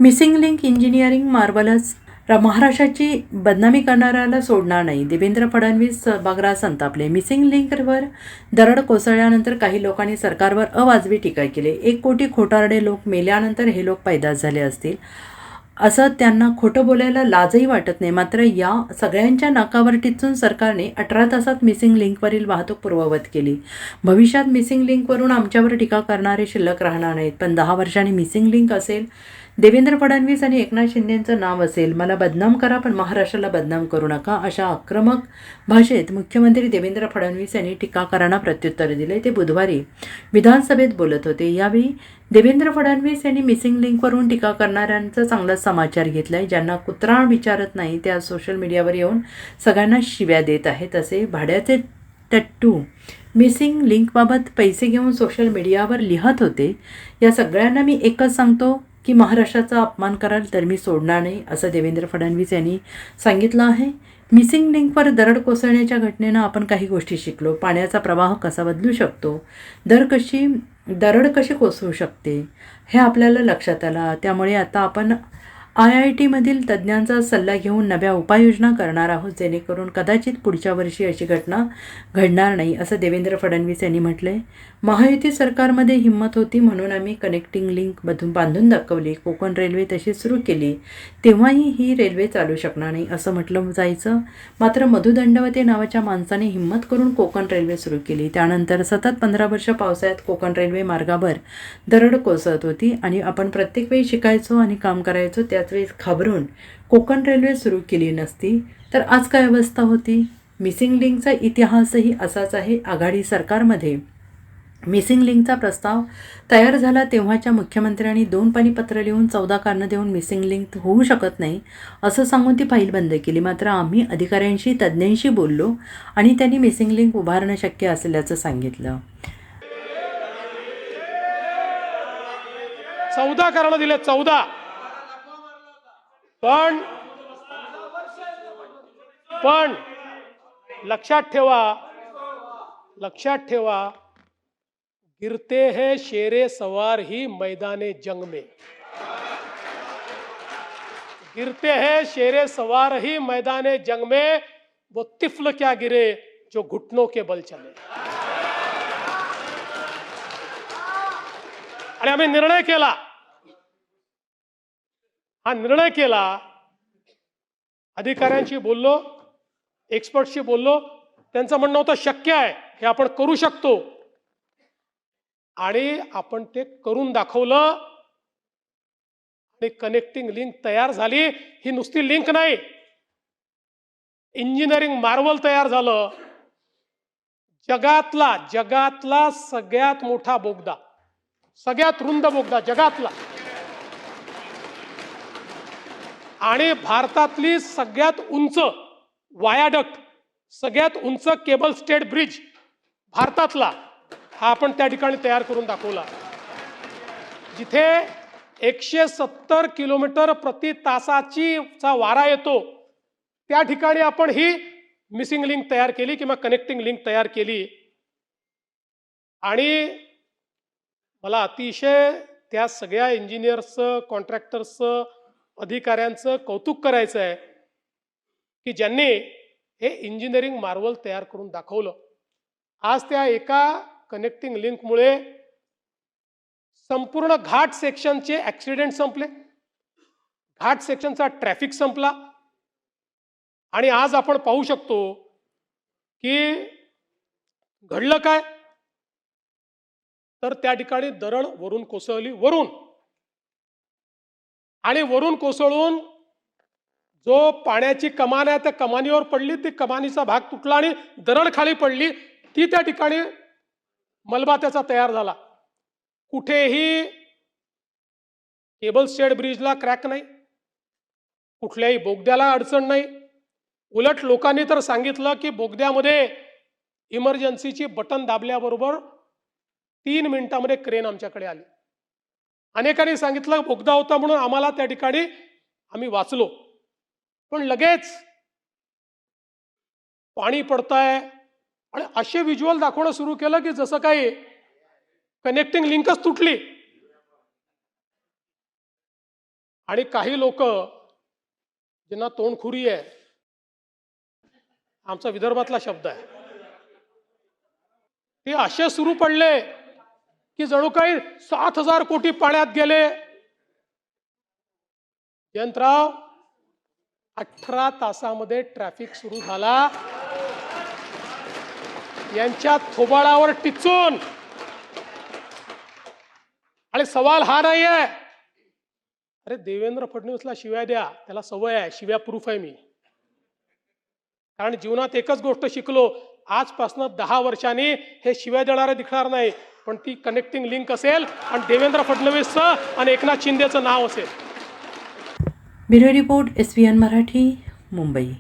Missing link engineering marvellous महाराष्ट्राची बदनामी करणाऱ्याला सोडणार नाही. देवेंद्र फडणवीस सभागृहात संतापले. मिसिंग लिंकवर दरड कोसळल्यानंतर काही लोकांनी सरकारवर अवाजवी टीका केली. 1 कोटी खोटारडे लोक मेल्यानंतर हे लोक पैदास झाले असतील असं त्यांना खोटं बोलायला लाजही वाटत नाही. मात्र या सगळ्यांच्या नाकावर टिचून सरकारने 18 तासात मिसिंग लिंकवरील वाहतूक पूर्ववत केली. भविष्यात मिसिंग लिंकवरून आमच्यावर टीका करणारे शिल्लक राहणार नाहीत. पण 10 वर्षांनी मिसिंग लिंक असेल, देवेंद्र फडणवीस आणि एकनाथ शिंदेंचं नाव असेल. मला बदनाम करा पण महाराष्ट्राला बदनाम करू नका, अशा आक्रमक भाषेत मुख्यमंत्री देवेंद्र फडणवीस यांनी टीकाकारांना प्रत्युत्तर दिले. ते बुधवारी विधानसभेत बोलत होते. यावेळी देवेंद्र फडणवीस यांनी मिसिंग लिंकवरून टीका करणाऱ्यांचा चांगलाच समाचार घेतलाय. ज्यांना कुत्रा विचारत नाही ते आज सोशल मीडियावर येऊन सगळ्यांना शिव्या देत आहेत. असे भाड्याचे टट्टू मिसिंग लिंकबाबत पैसे घेऊन सोशल मीडियावर लिहत होते. या सगळ्यांना मी एकच सांगतो की महाराष्ट्राचा अपमान कराल तर मी सोडणार नाही, असं देवेंद्र फडणवीस यांनी सांगितलं आहे. मिसिंग लिंकवर दरड कोसळण्याच्या घटनेनं आपण काही गोष्टी शिकलो. पाण्याचा प्रवाह कसा बदलू शकतो, दरड कशी कोसळू शकते हे आपल्याला लक्षात आलं. त्यामुळे आता आपण IIT-मधील तज्ज्ञांचा सल्ला घेऊन नव्या उपाययोजना करणार आहोत, जेणेकरून कदाचित पुढच्या वर्षी अशी घटना घडणार नाही, असं देवेंद्र फडणवीस यांनी म्हटलंय. महायुती सरकारमध्ये हिंमत होती म्हणून आम्ही कनेक्टिंग लिंक बांधून दाखवली. कोकण रेल्वे तशी सुरू केली, तेव्हाही ही रेल्वे चालू शकणार नाही असं म्हटलं जायचं. मात्र मधु दंडवते नावाच्या माणसाने हिंमत करून कोकण रेल्वे सुरू केली. त्यानंतर सतत 15 वर्ष पावसाळ्यात कोकण रेल्वे मार्गावर दरड कोसळत होती आणि आपण प्रत्येक वेळी शिकायचो आणि काम करायचो. त्याच वेळेस घाबरून कोकण रेल्वे सुरू केली नसती तर आज काय अवस्था होती. मिसिंग लिंकचा इतिहासही असाच आहे. आघाडी सरकारमध्ये मिसिंग लिंकचा प्रस्ताव तयार झाला तेव्हाच्या मुख्यमंत्र्यांनी 2 पानी पत्र लिहून 14 कारणं देऊन मिसिंग लिंक होऊ शकत नाही असं सांगून ती फाईल बंद केली. मात्र आम्ही अधिकाऱ्यांशी तज्ज्ञांशी बोललो आणि त्यांनी मिसिंग लिंक उभारणं शक्य असल्याचं सांगितलं. 14 कारणं दिले, 14. पण लक्षात ठेवा, गिरते हैं शेरे सवार ही मैदाने जंग में, गिरते हैं शेरे सवार ही मैदाने जंग में, वो तिफल क्या गिरे जो घुटनों के बल चले. आणि आम्ही निर्णय केला, अधिकाऱ्यांशी बोललो, एक्सपर्टशी बोललो. त्यांचं म्हणणं होतं शक्य आहे, हे आपण करू शकतो आणि आपण ते करून दाखवलं आणि कनेक्टिंग लिंक तयार झाली. ही नुसती लिंक नाही, इंजिनिअरिंग मार्वल तयार झालं. जगातला सगळ्यात मोठा बोगदा, सगळ्यात रुंद बोगदा जगातला आणि भारतातली सगळ्यात उंच वायाडक्ट, सगळ्यात उंच केबल स्टेड ब्रिज भारतातला, हा आपण त्या ठिकाणी तयार करून दाखवला. जिथे 170 किलोमीटर प्रति तासाचा वारा येतो त्या ठिकाणी आपण ही मिसिंग लिंक तयार केली किंवा कनेक्टिंग लिंक तयार केली. आणि मला अतिशय त्या सगळ्या इंजिनियर्सचं, कॉन्ट्रॅक्टर्सचं, अधिकाऱ्यांचं कौतुक करायचं आहे की ज्यांनी हे इंजिनिअरिंग मार्वल तयार करून दाखवलं. आज त्या एका कनेक्टिंग लिंकमुळे संपूर्ण घाट सेक्शनचे ऍक्सिडेंट संपले, घाट सेक्शनचा ट्रॅफिक संपला आणि आज आपण पाहू शकतो की घडलं काय, तर त्या ठिकाणी दरड वरून कोसळली, वरून कोसळून जो पाण्याची कमान आहे त्या कमानीवर पडली, ती कमानीचा भाग तुटला आणि दरड खाली पडली. ती त्या ठिकाणी मलबा त्याचा तयार झाला. कुठेही केबल स्टेड ब्रिजला क्रॅक नाही, कुठल्याही बोगद्याला अडचण नाही. उलट लोकांनी तर सांगितलं की बोगद्यामध्ये इमर्जन्सीची बटन दाबल्याबरोबर 3 मिनिटांमध्ये क्रेन आमच्याकडे आली. अनेकांनी सांगितलं बोगदा होता म्हणून आम्हाला त्या ठिकाणी आम्ही वाचलो. पण लगेच पाणी पडतंय आणि असे व्हिज्युअल दाखवणं सुरू केलं की जसं काही कनेक्टिंग लिंकच तुटली. आणि काही लोक ज्यांना तोंडखुरी आहे, आमचा विदर्भातला शब्द आहे, ते असे सुरू पडले की जणू काही 7,000 कोटी पाण्यात गेले. जयंतराव, 18 तासामध्ये ट्रॅफिक सुरू झाला. यांच्या थोबाडावर टिचून. आणि सवाल हा नाही आहे, अरे देवेंद्र फडणवीसला शिव्या द्या, त्याला सवय आहे, शिव्या प्रूफ आहे मी. कारण जीवनात एकच गोष्ट शिकलो, आजपासून 10 वर्षांनी हे शिव्या देणारे दिसणार नाही, पण ती कनेक्टिंग लिंक असेल आणि देवेंद्र फडणवीसचं आणि एकनाथ शिंदेचं नाव असेल. Bureau report SVN Marathi, Mumbai.